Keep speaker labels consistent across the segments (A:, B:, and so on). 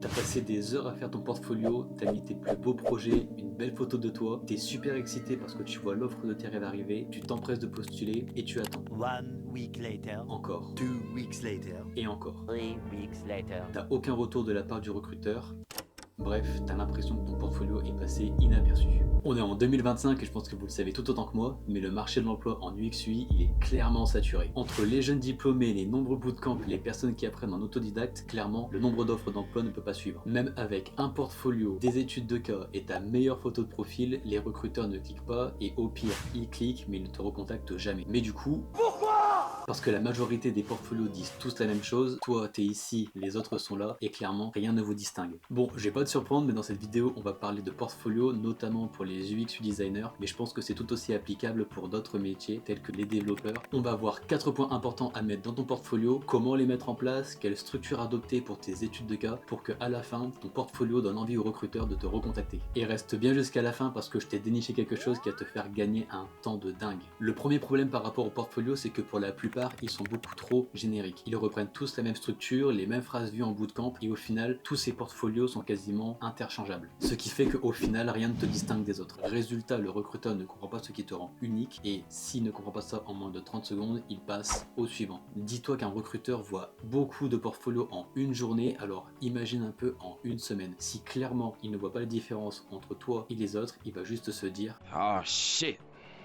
A: T'as passé des heures à faire ton portfolio, t'as mis tes plus beaux projets, une belle photo de toi, t'es super excité parce que tu vois l'offre de tes rêves arriver, tu t'empresses de postuler et tu attends.
B: 1 week later,
A: Encore.
B: 2 weeks later,
A: Et encore.
B: 3 weeks later.
A: T'as aucun retour de la part du recruteur. Bref, t'as l'impression que ton portfolio est passé inaperçu. On est en 2025 et je pense que vous le savez tout autant que moi, mais le marché de l'emploi en UX/UI, il est clairement saturé. Entre les jeunes diplômés, les nombreux bootcamps, les personnes qui apprennent en autodidacte, clairement, le nombre d'offres d'emploi ne peut pas suivre. Même avec un portfolio, des études de cas et ta meilleure photo de profil, les recruteurs ne cliquent pas et au pire, ils cliquent mais ils ne te recontactent jamais. Mais du coup, parce que la majorité des portfolios disent tous la même chose, toi t'es ici, les autres sont là, et clairement rien ne vous distingue. Bon, je vais pas te surprendre, mais dans cette vidéo on va parler de portfolio, notamment pour les UX designers, mais je pense que c'est tout aussi applicable pour d'autres métiers tels que les développeurs. On va voir 4 points importants à mettre dans ton portfolio, comment les mettre en place, quelle structure adopter pour tes études de cas, pour que à la fin, ton portfolio donne envie aux recruteurs de te recontacter. Et reste bien jusqu'à la fin parce que je t'ai déniché quelque chose qui va te faire gagner un temps de dingue. Le premier problème par rapport au portfolio, c'est que pour la plupart, ils sont beaucoup trop génériques. Ils reprennent tous la même structure, les mêmes phrases vues en bootcamp et au final, tous ces portfolios sont quasiment interchangeables. Ce qui fait qu'au final, rien ne te distingue des autres. Résultat, le recruteur ne comprend pas ce qui te rend unique et s'il ne comprend pas ça en moins de 30 secondes, il passe au suivant. Dis-toi qu'un recruteur voit beaucoup de portfolios en une journée, alors imagine un peu en une semaine. Si clairement, il ne voit pas la différence entre toi et les autres, il va juste se dire
C: Oh shit,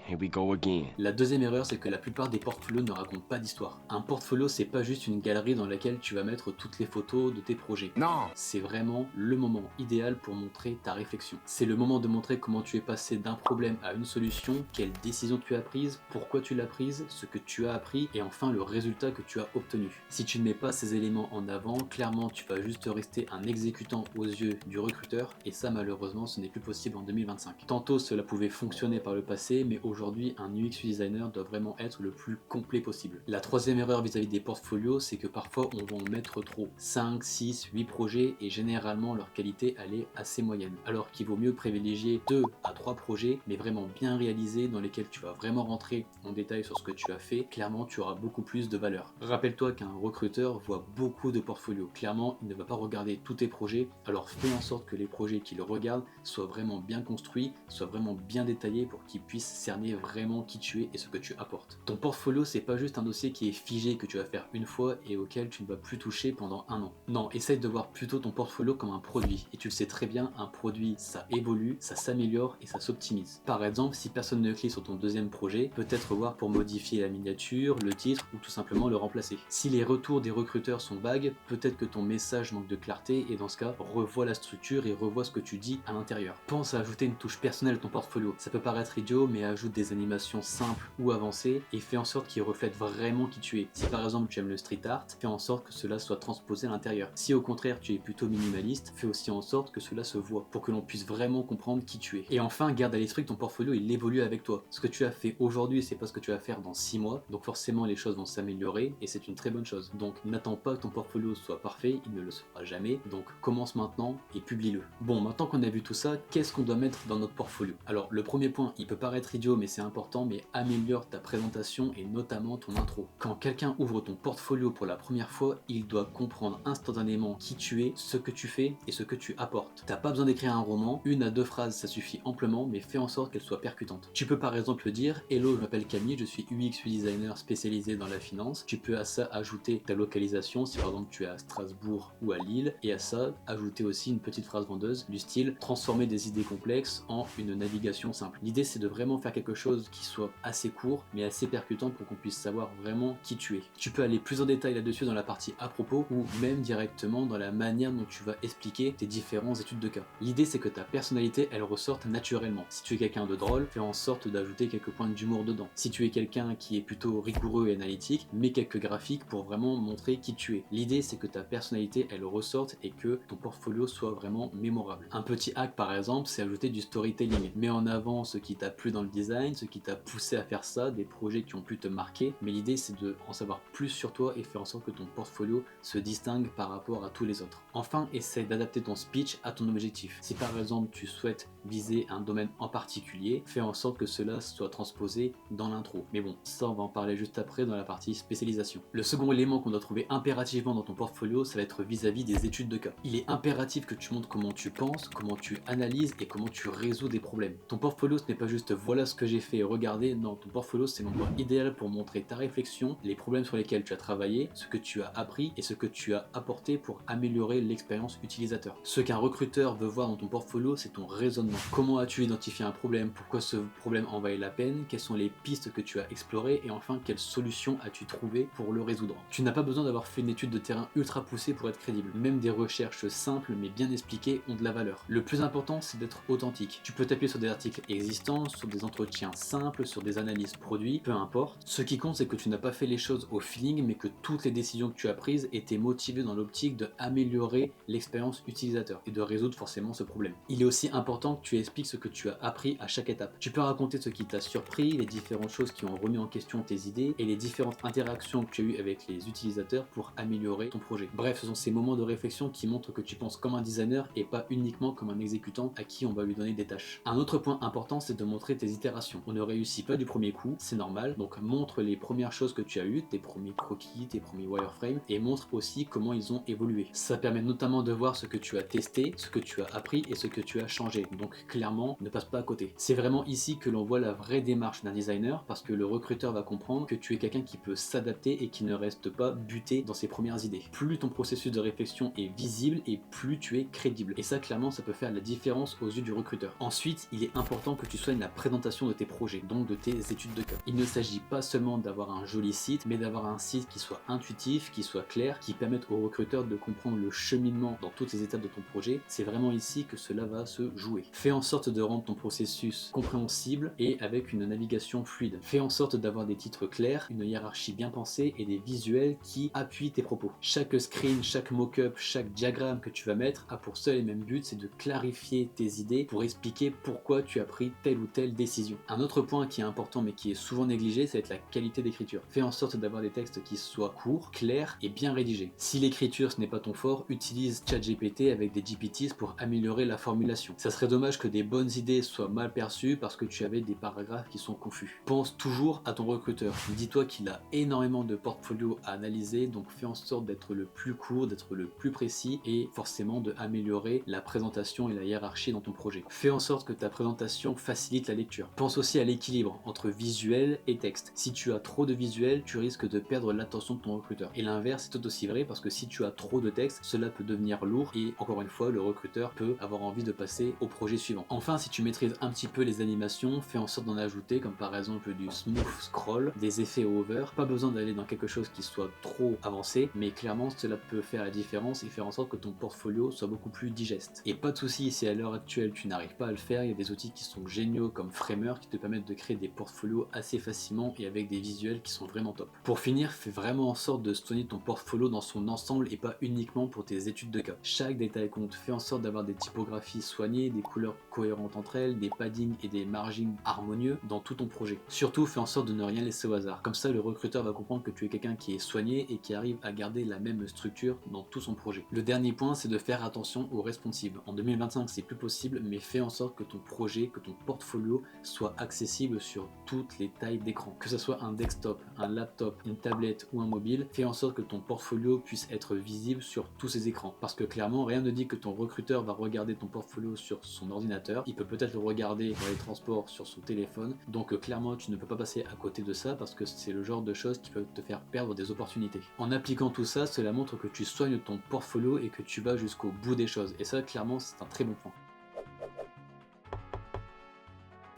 C: here we go again.
A: La deuxième erreur, c'est que la plupart des portfolios ne racontent pas d'histoire. Un portfolio, c'est pas juste une galerie dans laquelle tu vas mettre toutes les photos de tes projets.
C: Non.
A: C'est vraiment le moment idéal pour montrer ta réflexion. C'est le moment de montrer comment tu es passé d'un problème à une solution, quelle décision tu as prise, pourquoi tu l'as prise, ce que tu as appris et enfin le résultat que tu as obtenu. Si tu ne mets pas ces éléments en avant, clairement tu vas juste rester un exécutant aux yeux du recruteur et ça malheureusement ce n'est plus possible en 2025. Tantôt cela pouvait fonctionner par le passé, mais aujourd'hui un UX designer doit vraiment être le plus complet possible. La troisième erreur vis-à-vis des portfolios, c'est que parfois on va en mettre trop. 5, 6, 8 projets et généralement leur qualité elle est assez moyenne. Alors qu'il vaut mieux privilégier 2 à 3 projets mais vraiment bien réalisés dans lesquels tu vas vraiment rentrer en détail sur ce que tu as fait, clairement tu auras beaucoup plus de valeur. Rappelle-toi qu'un recruteur voit beaucoup de portfolios. Clairement, il ne va pas regarder tous tes projets, alors fais en sorte que les projets qu'il regarde soient vraiment bien construits, soient vraiment bien détaillés pour qu'il puisse cerner vraiment qui tu es et ce que tu apportes. Ton portfolio, c'est pas juste un dossier qui est figé que tu vas faire une fois et auquel tu ne vas plus toucher pendant un an. Non, essaye de voir plutôt ton portfolio comme un produit. Et tu le sais très bien, un produit, ça évolue, ça s'améliore et ça s'optimise. Par exemple, si personne ne clique sur ton deuxième projet, peut-être voir pour modifier la miniature, le titre ou tout simplement le remplacer. Si les retours des recruteurs sont vagues, peut-être que ton message manque de clarté et dans ce cas, revois la structure et revois ce que tu dis à l'intérieur. Pense à ajouter une touche personnelle à ton portfolio. Ça peut paraître idiot, mais ajoute des animations simples ou avancées et fais en sorte qu'ils reflètent vraiment qui tu es. Si par exemple tu aimes le street art, fais en sorte que cela soit transposé à l'intérieur. Si au contraire tu es plutôt minimaliste, fais aussi en sorte que cela se voit pour que l'on puisse vraiment comprendre qui tu es. Et enfin, garde à l'esprit que ton portfolio il évolue avec toi. Ce que tu as fait aujourd'hui, c'est pas ce que tu vas faire dans 6 mois, donc forcément les choses vont s'améliorer et c'est une très bonne chose. Donc n'attends pas que ton portfolio soit parfait, il ne le sera jamais, donc commence maintenant et publie-le. Bon, maintenant qu'on a vu tout ça, qu'est-ce qu'on doit mettre dans notre portfolio? Alors le premier point, il peut paraître idiot mais c'est important, mais améliore ta présentation et notamment ton intro. Quand quelqu'un ouvre ton portfolio pour la première fois, il doit comprendre instantanément qui tu es, ce que tu fais et ce que tu apportes. T'as pas besoin d'écrire un roman, 1 à 2 phrases ça suffit amplement, mais fais en sorte qu'elles soient percutantes. Tu peux par exemple dire Hello, je m'appelle Camille, je suis UX designer spécialisé dans la finance. Tu peux à ça ajouter ta localisation, si par exemple tu es à Strasbourg ou à Lille, et à ça ajouter aussi une petite phrase vendeuse du style transformer des idées complexes en une navigation simple. L'idée c'est de vraiment faire quelque chose qui soit assez court mais assez percutant pour qu'on puisse savoir vraiment qui tu es. Tu peux aller plus en détail là-dessus dans la partie à propos ou même directement dans la manière dont tu vas expliquer tes différentes études de cas. L'idée c'est que ta personnalité elle ressorte naturellement. Si tu es quelqu'un de drôle, fais en sorte d'ajouter quelques points d'humour dedans. Si tu es quelqu'un qui est plutôt rigoureux et analytique, mets quelques graphiques pour vraiment montrer qui tu es. L'idée c'est que ta personnalité elle ressorte et que ton portfolio soit vraiment mémorable. Un petit hack par exemple, c'est ajouter du storytelling. Mets en avant ce qui t'a plu dans le design design, ce qui t'a poussé à faire ça, des projets qui ont pu te marquer, mais l'idée c'est de en savoir plus sur toi et faire en sorte que ton portfolio se distingue par rapport à tous les autres. Enfin, essaye d'adapter ton speech à ton objectif. Si par exemple tu souhaites viser un domaine en particulier, fais en sorte que cela soit transposé dans l'intro. Mais bon, ça on va en parler juste après dans la partie spécialisation. Le second élément qu'on doit trouver impérativement dans ton portfolio, ça va être vis-à-vis des études de cas. Il est impératif que tu montres comment tu penses, comment tu analyses et comment tu résous des problèmes. Ton portfolio, ce n'est pas juste voilà ce que j'ai fait et regardez, non, ton portfolio c'est l'endroit idéal pour montrer ta réflexion, les problèmes sur lesquels tu as travaillé, ce que tu as appris et ce que tu as apporté pour améliorer l'expérience utilisateur. Ce qu'un recruteur veut voir dans ton portfolio, c'est ton raisonnement. Comment as-tu identifié un problème? Pourquoi ce problème en valait la peine? Quelles sont les pistes que tu as explorées? Et enfin, quelle solution as-tu trouvé pour le résoudre? Tu n'as pas besoin d'avoir fait une étude de terrain ultra poussée pour être crédible. Même des recherches simples mais bien expliquées ont de la valeur. Le plus important, c'est d'être authentique. Tu peux t'appuyer sur des articles existants, sur des entretiens simples, sur des analyses produits, peu importe. Ce qui compte, c'est que tu n'as pas fait les choses au feeling, mais que toutes les décisions que tu as prises étaient motivées dans l'optique d'améliorer l'expérience utilisateur et de résoudre forcément ce problème. Il est aussi important que tu expliques ce que tu as appris à chaque étape. Tu peux raconter ce qui t'a surpris, les différentes choses qui ont remis en question tes idées et les différentes interactions que tu as eues avec les utilisateurs pour améliorer ton projet. Bref, ce sont ces moments de réflexion qui montrent que tu penses comme un designer et pas uniquement comme un exécutant à qui on va lui donner des tâches. Un autre point important, c'est de montrer tes itérations. On ne réussit pas du premier coup, c'est normal, donc montre les premières choses que tu as eues, tes premiers croquis, tes premiers wireframes, et montre aussi comment ils ont évolué. Ça permet notamment de voir ce que tu as testé, ce que tu as appris et ce que tu as changé. Donc clairement, ne passe pas à côté. C'est vraiment ici que l'on voit la vraie démarche d'un designer, parce que le recruteur va comprendre que tu es quelqu'un qui peut s'adapter et qui ne reste pas buté dans ses premières idées. Plus ton processus de réflexion est visible et plus tu es crédible. Et ça, clairement, ça peut faire la différence aux yeux du recruteur. Ensuite, il est important que tu soignes la présentation de tes projets, donc de tes études de cas. Il ne s'agit pas seulement d'avoir un joli site, mais d'avoir un site qui soit intuitif, qui soit clair, qui permette au recruteur de comprendre le cheminement dans toutes les étapes de ton projet. C'est vraiment ici que cela va se jouer. Fais en sorte de rendre ton processus compréhensible et avec une navigation fluide. Fais en sorte d'avoir des titres clairs, une hiérarchie bien pensée et des visuels qui appuient tes propos. Chaque screen, chaque mock-up, chaque diagramme que tu vas mettre a pour seul et même but, c'est de clarifier tes idées pour expliquer pourquoi tu as pris telle ou telle décision. Un autre point qui est important mais qui est souvent négligé, c'est la qualité d'écriture. Fais en sorte d'avoir des textes qui soient courts, clairs et bien rédigés. Si l'écriture ce n'est pas ton fort, utilise ChatGPT avec des GPTs pour améliorer la formulation. Ça serait dommage que des bonnes idées soient mal perçues parce que tu avais des paragraphes qui sont confus. Pense toujours à ton recruteur. Dis-toi qu'il a énormément de portfolios à analyser, donc fais en sorte d'être le plus court, d'être le plus précis et forcément d'améliorer la présentation et la hiérarchie dans ton projet. Fais en sorte que ta présentation facilite la lecture. Pense aussi à l'équilibre entre visuel et texte. Si tu as trop de visuel, tu risques de perdre l'attention de ton recruteur. Et l'inverse est tout aussi vrai parce que si tu as trop de texte, cela peut devenir lourd et encore une fois, le recruteur peut avoir envie de passer au projet suivant. Enfin, si tu maîtrises un petit peu les animations, fais en sorte d'en ajouter comme par exemple du smooth scroll, des effets hover. Pas besoin d'aller dans quelque chose qui soit trop avancé, mais clairement cela peut faire la différence et faire en sorte que ton portfolio soit beaucoup plus digeste. Et pas de souci si à l'heure actuelle tu n'arrives pas à le faire, il y a des outils qui sont géniaux comme Framer qui te permettent de créer des portfolios assez facilement et avec des visuels qui sont vraiment top. Pour finir, fais vraiment en sorte de soigner ton portfolio dans son ensemble et pas uniquement pour tes études de cas. Chaque détail compte. Fais en sorte d'avoir des typographies soignées, des couleurs cohérentes entre elles, des paddings et des margins harmonieux dans tout ton projet. Surtout, fais en sorte de ne rien laisser au hasard. Comme ça, le recruteur va comprendre que tu es quelqu'un qui est soigné et qui arrive à garder la même structure dans tout son projet. Le dernier point, c'est de faire attention aux responsives. En 2025, c'est plus possible, mais fais en sorte que ton projet, que ton portfolio soit accessible sur toutes les tailles d'écran. Que ce soit un desktop, un laptop, une tablette ou un mobile, fais en sorte que ton portfolio puisse être visible sur tous ces écrans. Parce que clairement, rien ne dit que ton recruteur va regarder ton portfolio sur son ordinateur. Il peut peut-être le regarder dans les transports sur son téléphone. Donc clairement, tu ne peux pas passer à côté de ça parce que c'est le genre de choses qui peuvent te faire perdre des opportunités. En appliquant tout ça, cela montre que tu soignes ton portfolio et que tu vas jusqu'au bout des choses. Et ça, clairement, c'est un très bon point.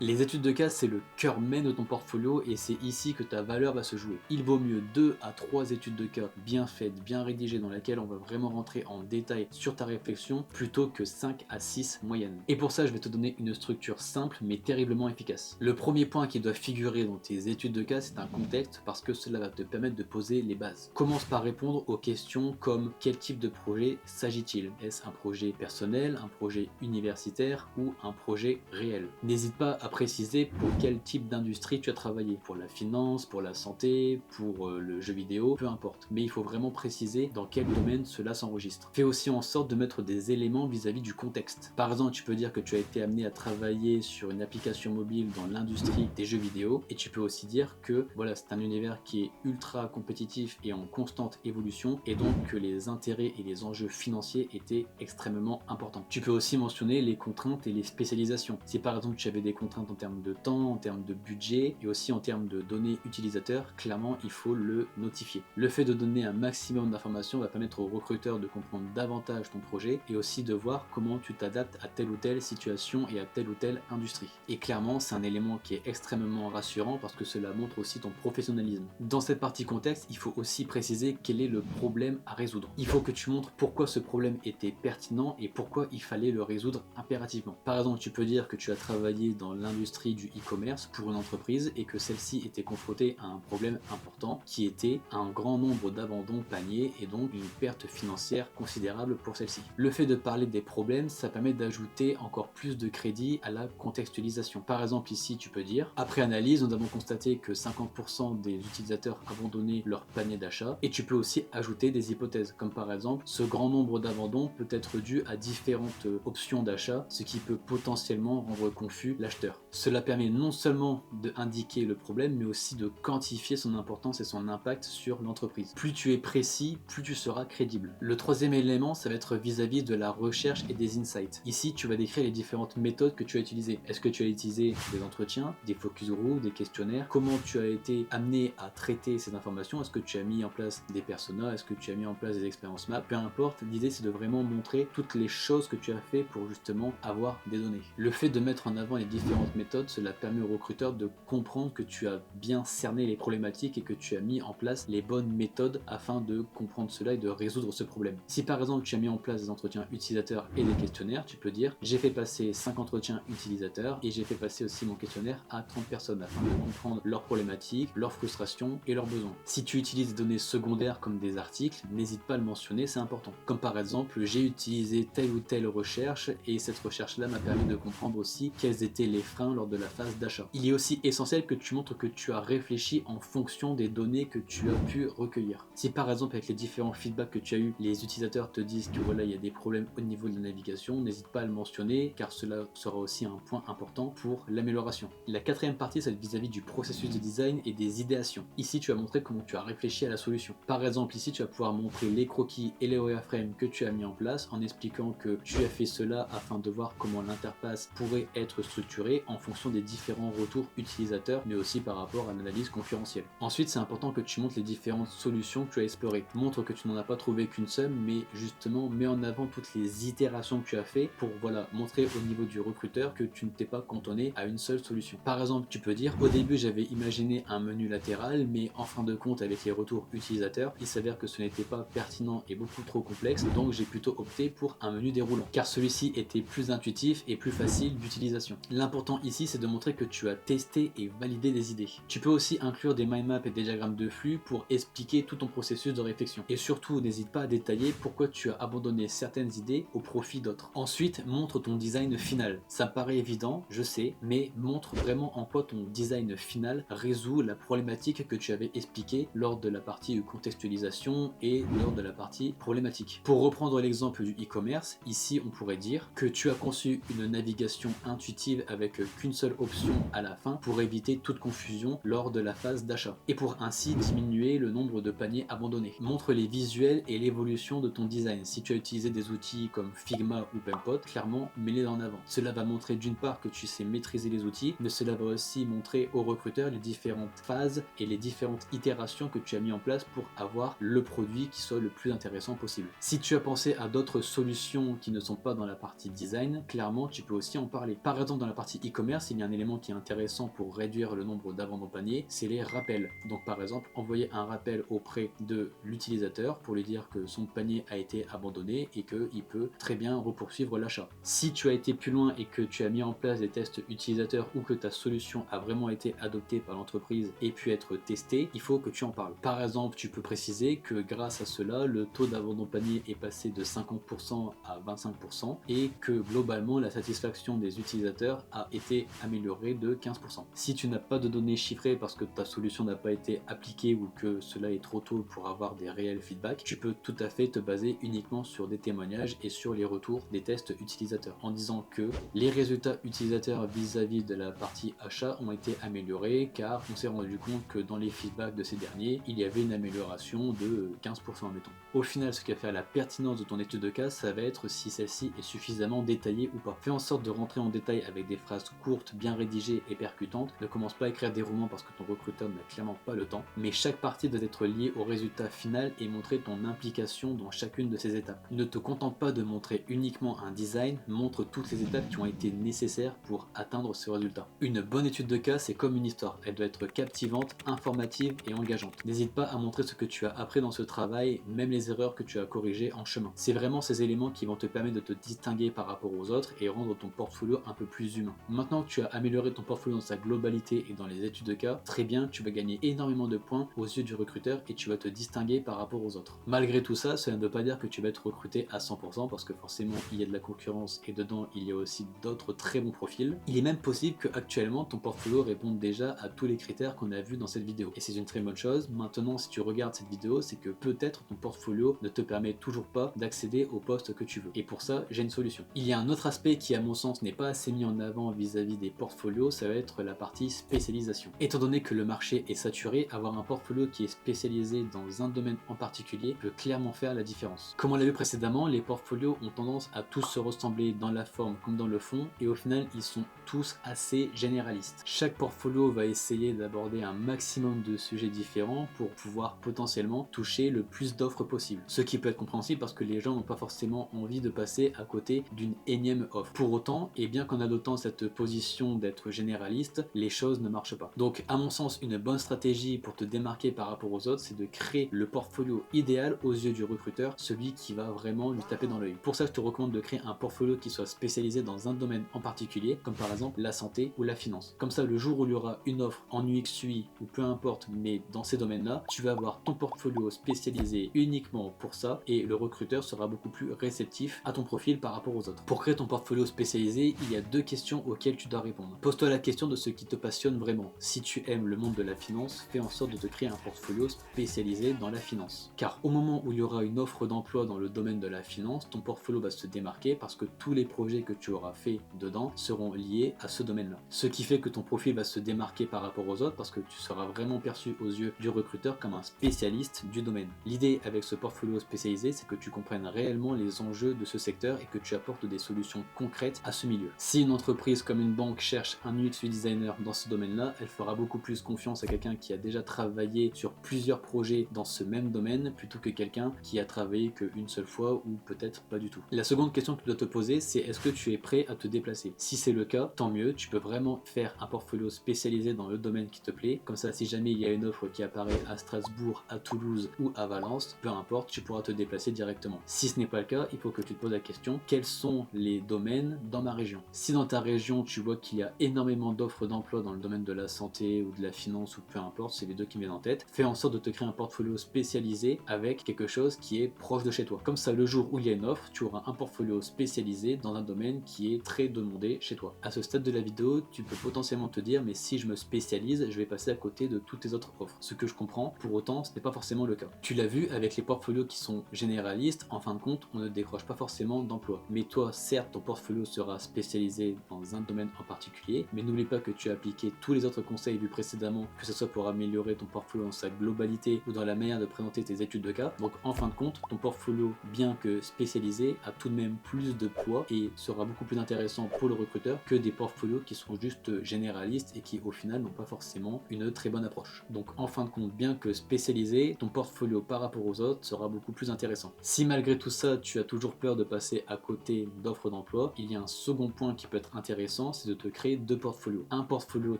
A: Les études de cas, c'est le cœur même de ton portfolio et c'est ici que ta valeur va se jouer. Il vaut mieux 2 à 3 études de cas bien faites, bien rédigées, dans lesquelles on va vraiment rentrer en détail sur ta réflexion, plutôt que 5 à 6 moyennes. Et pour ça, je vais te donner une structure simple mais terriblement efficace. Le premier point qui doit figurer dans tes études de cas, c'est un contexte parce que cela va te permettre de poser les bases. Commence par répondre aux questions comme quel type de projet s'agit-il? Est-ce un projet personnel, un projet universitaire ou un projet réel? N'hésite pas à à préciser pour quel type d'industrie tu as travaillé, pour la finance, pour la santé, pour le jeu vidéo, peu importe. Mais il faut vraiment préciser dans quel domaine cela s'enregistre. Fais aussi en sorte de mettre des éléments vis-à-vis du contexte. Par exemple, tu peux dire que tu as été amené à travailler sur une application mobile dans l'industrie des jeux vidéo, et tu peux aussi dire que voilà, c'est un univers qui est ultra compétitif et en constante évolution, et donc que les intérêts et les enjeux financiers étaient extrêmement importants. Tu peux aussi mentionner les contraintes et les spécialisations. Si par exemple tu avais des contraintes en termes de temps, en termes de budget et aussi en termes de données utilisateurs, clairement il faut le notifier. Le fait de donner un maximum d'informations va permettre aux recruteurs de comprendre davantage ton projet et aussi de voir comment tu t'adaptes à telle ou telle situation et à telle ou telle industrie. Et clairement c'est un élément qui est extrêmement rassurant parce que cela montre aussi ton professionnalisme. Dans cette partie contexte, il faut aussi préciser quel est le problème à résoudre. Il faut que tu montres pourquoi ce problème était pertinent et pourquoi il fallait le résoudre impérativement. Par exemple, tu peux dire que tu as travaillé dans l'industrie du e-commerce pour une entreprise et que celle-ci était confrontée à un problème important qui était un grand nombre d'abandons paniers et donc une perte financière considérable pour celle-ci. Le fait de parler des problèmes, ça permet d'ajouter encore plus de crédit à la contextualisation. Par exemple, ici, tu peux dire, après analyse, nous avons constaté que 50% des utilisateurs abandonnaient leur panier d'achat, et tu peux aussi ajouter des hypothèses, comme par exemple, ce grand nombre d'abandons peut être dû à différentes options d'achat, ce qui peut potentiellement rendre confus l'acheteur. Cela permet non seulement d'indiquer le problème, mais aussi de quantifier son importance et son impact sur l'entreprise. Plus tu es précis, plus tu seras crédible. Le troisième élément, ça va être vis-à-vis de la recherche et des insights. Ici, tu vas décrire les différentes méthodes que tu as utilisées. Est-ce que tu as utilisé des entretiens, des focus group, des questionnaires? Comment tu as été amené à traiter ces informations? Est-ce que tu as mis en place des personas? Est-ce que tu as mis en place des expériences maps? Peu importe, l'idée c'est de vraiment montrer toutes les choses que tu as fait pour justement avoir des données. Le fait de mettre en avant les différentes méthodes, cela permet aux recruteurs de comprendre que tu as bien cerné les problématiques et que tu as mis en place les bonnes méthodes afin de comprendre cela et de résoudre ce problème. Si par exemple tu as mis en place des entretiens utilisateurs et des questionnaires, tu peux dire j'ai fait passer 5 entretiens utilisateurs et j'ai fait passer aussi mon questionnaire à 30 personnes afin de comprendre leurs problématiques, leurs frustrations et leurs besoins. Si tu utilises des données secondaires comme des articles, n'hésite pas à le mentionner, c'est important. Comme par exemple, j'ai utilisé telle ou telle recherche et cette recherche-là m'a permis de comprendre aussi quels étaient les freins lors de la phase d'achat. Il est aussi essentiel que tu montres que tu as réfléchi en fonction des données que tu as pu recueillir. Si par exemple avec les différents feedbacks que tu as eu, les utilisateurs te disent que voilà il y a des problèmes au niveau de la navigation, n'hésite pas à le mentionner car cela sera aussi un point important pour l'amélioration. La quatrième partie c'est vis-à-vis du processus de design et des idéations. Ici tu vas montrer comment tu as réfléchi à la solution. Par exemple ici tu vas pouvoir montrer les croquis et les wireframes que tu as mis en place en expliquant que tu as fait cela afin de voir comment l'interface pourrait être structurée en fonction des différents retours utilisateurs mais aussi par rapport à l'analyse concurrentielle. Ensuite c'est important que tu montres les différentes solutions que tu as explorées. Montre que tu n'en as pas trouvé qu'une seule mais justement mets en avant toutes les itérations que tu as fait pour voilà montrer au niveau du recruteur que tu ne t'es pas cantonné à une seule solution. Par exemple tu peux dire au début j'avais imaginé un menu latéral mais en fin de compte avec les retours utilisateurs il s'avère que ce n'était pas pertinent et beaucoup trop complexe donc j'ai plutôt opté pour un menu déroulant car celui-ci était plus intuitif et plus facile d'utilisation. L'important ici c'est de montrer que tu as testé et validé des idées. Tu peux aussi inclure des mind maps et des diagrammes de flux pour expliquer tout ton processus de réflexion et surtout n'hésite pas à détailler pourquoi tu as abandonné certaines idées au profit d'autres. Ensuite montre ton design final. Ça me paraît évident, je sais, mais montre vraiment en quoi ton design final résout la problématique que tu avais expliquée lors de la partie contextualisation et lors de la partie problématique. Pour reprendre l'exemple du e-commerce, ici on pourrait dire que tu as conçu une navigation intuitive avec qu'une seule option à la fin pour éviter toute confusion lors de la phase d'achat et pour ainsi diminuer le nombre de paniers abandonnés. Montre les visuels et l'évolution de ton design. Si tu as utilisé des outils comme Figma ou Pempot, clairement mets-les en avant. Cela va montrer d'une part que tu sais maîtriser les outils, mais cela va aussi montrer aux recruteurs les différentes phases et les différentes itérations que tu as mis en place pour avoir le produit qui soit le plus intéressant possible. Si tu as pensé à d'autres solutions qui ne sont pas dans la partie design, clairement tu peux aussi en parler. Par exemple dans la partie e-commerce, il y a un élément qui est intéressant pour réduire le nombre d'abandons paniers, c'est les rappels. Donc par exemple envoyer un rappel auprès de l'utilisateur pour lui dire que son panier a été abandonné et qu'il peut très bien repoursuivre l'achat. Si tu as été plus loin et que tu as mis en place des tests utilisateurs ou que ta solution a vraiment été adoptée par l'entreprise et pu être testée, il faut que tu en parles. Par exemple, tu peux préciser que grâce à cela, le taux d'abandon panier est passé de 50% à 25% et que globalement la satisfaction des utilisateurs a été amélioré de 15%. Si tu n'as pas de données chiffrées parce que ta solution n'a pas été appliquée ou que cela est trop tôt pour avoir des réels feedbacks, tu peux tout à fait te baser uniquement sur des témoignages et sur les retours des tests utilisateurs en disant que les résultats utilisateurs vis-à-vis de la partie achat ont été améliorés car on s'est rendu compte que dans les feedbacks de ces derniers, il y avait une amélioration de 15% mettons. Au final, ce qui va faire la pertinence de ton étude de cas, ça va être si celle-ci est suffisamment détaillée ou pas. Fais en sorte de rentrer en détail avec des phrases courtes, bien rédigées et percutantes. Ne commence pas à écrire des romans parce que ton recruteur n'a clairement pas le temps. Mais chaque partie doit être liée au résultat final et montrer ton implication dans chacune de ces étapes. Ne te contente pas de montrer uniquement un design, montre toutes les étapes qui ont été nécessaires pour atteindre ce résultat. Une bonne étude de cas, c'est comme une histoire. Elle doit être captivante, informative et engageante. N'hésite pas à montrer ce que tu as appris dans ce travail, même les erreurs que tu as corrigées en chemin. C'est vraiment ces éléments qui vont te permettre de te distinguer par rapport aux autres et rendre ton portfolio un peu plus humain. Maintenant que tu as amélioré ton portfolio dans sa globalité et dans les études de cas, très bien, tu vas gagner énormément de points aux yeux du recruteur et tu vas te distinguer par rapport aux autres. Malgré tout ça, cela ne veut pas dire que tu vas être recruté à 100% parce que forcément il y a de la concurrence et dedans il y a aussi d'autres très bons profils. Il est même possible que actuellement ton portfolio réponde déjà à tous les critères qu'on a vus dans cette vidéo et c'est une très bonne chose. Maintenant, si tu regardes cette vidéo, c'est que peut-être ton portfolio ne te permet toujours pas d'accéder au poste que tu veux. Et pour ça, j'ai une solution. Il y a un autre aspect qui, à mon sens, n'est pas assez mis en avant vis-à-vis des portfolios, ça va être la partie spécialisation. Étant donné que le marché est saturé, avoir un portfolio qui est spécialisé dans un domaine en particulier peut clairement faire la différence. Comme on l'a vu précédemment, les portfolios ont tendance à tous se ressembler dans la forme comme dans le fond, et au final, ils sont tous assez généralistes. Chaque portfolio va essayer d'aborder un maximum de sujets différents pour pouvoir potentiellement toucher le plus d'offres possible. Ce qui peut être compréhensible parce que les gens n'ont pas forcément envie de passer à côté d'une énième offre. Pour autant, et bien qu'en adoptant cette position d'être généraliste, les choses ne marchent pas. Donc à mon sens, une bonne stratégie pour te démarquer par rapport aux autres, c'est de créer le portfolio idéal aux yeux du recruteur, celui qui va vraiment lui taper dans l'œil. Pour ça, je te recommande de créer un portfolio qui soit spécialisé dans un domaine en particulier, comme par exemple la santé ou la finance. Comme ça, le jour où il y aura une offre en UX UI ou peu importe, mais dans ces domaines-là, tu vas avoir ton portfolio spécialisé uniquement pour ça et le recruteur sera beaucoup plus réceptif à ton profil par rapport aux autres. Pour créer ton portfolio spécialisé, il y a deux questions auxquelles tu dois répondre. Pose-toi la question de ce qui te passionne vraiment. Si tu aimes le monde de la finance, fais en sorte de te créer un portfolio spécialisé dans la finance. Car au moment où il y aura une offre d'emploi dans le domaine de la finance, ton portfolio va se démarquer parce que tous les projets que tu auras fait dedans seront liés à ce domaine-là. Ce qui fait que ton profil va se démarquer par rapport aux autres parce que tu seras vraiment perçu aux yeux du recruteur comme un spécialiste du domaine. L'idée avec ce portfolio spécialisé, c'est que tu comprennes réellement les enjeux de ce secteur et que tu apportes des solutions concrètes à ce milieu. Si une entreprise comme une banque cherche un UX designer dans ce domaine-là, elle fera beaucoup plus confiance à quelqu'un qui a déjà travaillé sur plusieurs projets dans ce même domaine plutôt que quelqu'un qui a travaillé qu'une seule fois ou peut-être pas du tout. La seconde question que tu dois te poser, c'est est-ce que tu es prêt à te déplacer? Si c'est le cas, tant mieux, tu peux vraiment faire un portfolio spécialisé dans le domaine qui te plaît. Comme ça, si jamais il y a une offre qui apparaît à Strasbourg, à Toulouse ou à Valence, peu importe, tu pourras te déplacer directement. Si ce n'est pas le cas, il faut que tu te poses la question, quels sont les domaines dans ma région? Si dans ta région, tu vois qu'il y a énormément d'offres d'emploi dans le domaine de la santé ou de la finance ou peu importe, c'est les deux qui me viennent en tête, fais en sorte de te créer un portfolio spécialisé avec quelque chose qui est proche de chez toi. Comme ça, le jour où il y a une offre, tu auras un portfolio spécialisé dans un domaine qui est très demandé chez toi. À ce stade de la vidéo, tu peux potentiellement te dire, mais si je me spécialise, je vais passer à côté de toutes les autres offres. Ce que je comprends, pour autant, ce n'est pas forcément le cas. Tu l'as vu, avec les portfolios qui sont généralistes, en fin de compte, on ne décroche pas forcément d'emploi. Mais toi, certes, ton portfolio sera spécialisé dans un domaine en particulier, mais n'oublie pas que tu as appliqué tous les autres conseils vus précédemment, que ce soit pour améliorer ton portfolio dans sa globalité ou dans la manière de présenter tes études de cas. Donc en fin de compte, ton portfolio, bien que spécialisé, a tout de même plus de poids et sera beaucoup plus intéressant pour le recruteur que des portfolios qui sont juste généralistes et qui au final n'ont pas forcément une très bonne approche. Donc en fin de compte, bien que spécialisé, ton portfolio par rapport aux autres sera beaucoup plus intéressant. Si malgré tout ça, tu as toujours peur de passer à côté d'offres d'emploi, il y a un second point qui peut être intéressant, c'est de te créer deux portfolios. Un portfolio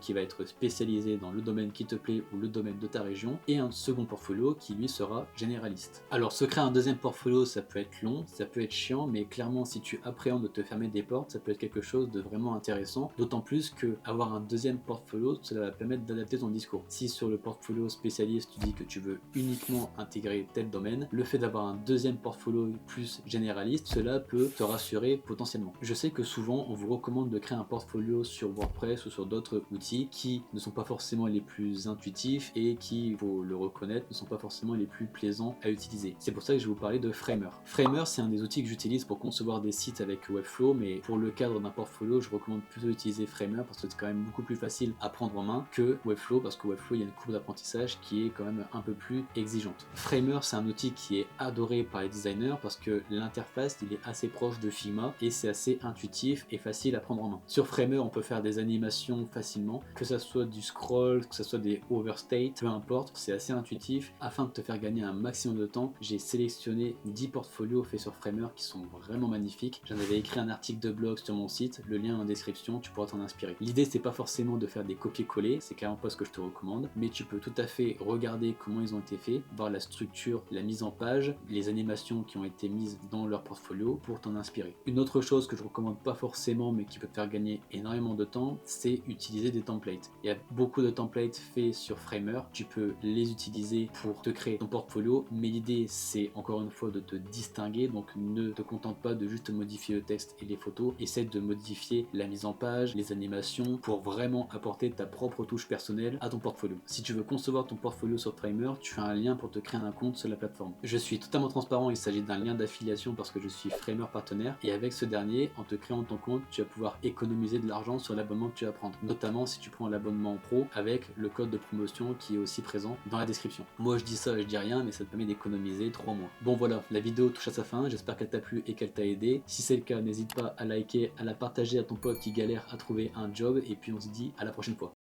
A: qui va être spécialisé dans le domaine qui te plaît ou le domaine de ta région, et un second portfolio qui lui sera généraliste. Alors se créer un deuxième portfolio, ça peut être long, ça peut être chiant, mais clairement si tu appréhendes de te fermer des portes, ça peut être quelque chose de vraiment intéressant, d'autant plus que avoir un deuxième portfolio, cela va permettre d'adapter ton discours. Si sur le portfolio spécialiste, tu dis que tu veux uniquement intégrer tel domaine, le fait d'avoir un deuxième portfolio plus généraliste, cela peut te rassurer potentiellement. Je sais que souvent on vous recommande de créer un portfolio sur WordPress ou sur d'autres outils qui ne sont pas forcément les plus intuitifs et qui, il faut le reconnaître, ne sont pas forcément les plus plaisants à utiliser. C'est pour ça que je vais vous parler de Framer. Framer, c'est un des outils que j'utilise pour concevoir des sites avec Webflow, mais pour le cadre d'un portfolio, je recommande plutôt d'utiliser Framer parce que c'est quand même beaucoup plus facile à prendre en main que Webflow, parce que Webflow, il y a une courbe d'apprentissage qui est quand même un peu plus exigeante. Framer, c'est un outil qui est adoré par les designers parce que l'interface, il est assez proche de Figma et c'est assez intuitif et facile à prendre en main. Sur Framer, on peut faire des animations facilement, que ça soit du scroll, que ça soit des overstate, peu importe, c'est assez intuitif. Afin de te faire gagner un maximum de temps, j'ai sélectionné 10 portfolios faits sur Framer qui sont vraiment magnifiques. J'en avais écrit un article de blog sur mon site, le lien en description, tu pourras t'en inspirer. L'idée, c'est pas forcément de faire des copier-coller, c'est clairement pas ce que je te recommande, mais tu peux tout à fait regarder comment ils ont été faits, voir la structure, la mise en page, les animations qui ont été mises dans leur portfolio pour t'en inspirer. Une autre chose que je recommande pas forcément mais qui peut te faire gagner énormément de temps, c'est utiliser des templates. Il y a beaucoup de templates faits sur Framer, tu peux les utiliser pour te créer ton portfolio, mais l'idée c'est encore une fois de te distinguer, donc ne te contente pas de juste modifier le texte et les photos, essaie de modifier la mise en page, les animations pour vraiment apporter ta propre touche personnelle à ton portfolio. Si tu veux concevoir ton portfolio sur Framer, tu as un lien pour te créer un compte sur la plateforme. Je suis totalement transparent, il s'agit d'un lien d'affiliation parce que je suis Framer partenaire et avec ce dernier, en te créant ton compte, tu vas pouvoir économiser de l'argent sur l'abonnement que tu vas prendre, notamment si tu prends l'abonnement pro avec le code de promotion qui est aussi présent dans la description. Moi je dis ça, je dis rien, mais ça te permet d'économiser 3 mois. Bon voilà, la vidéo touche à sa fin, j'espère qu'elle t'a plu et qu'elle t'a aidé. Si c'est le cas, n'hésite pas à liker, à la partager à ton pote qui galère à trouver un job et puis on se dit à la prochaine fois.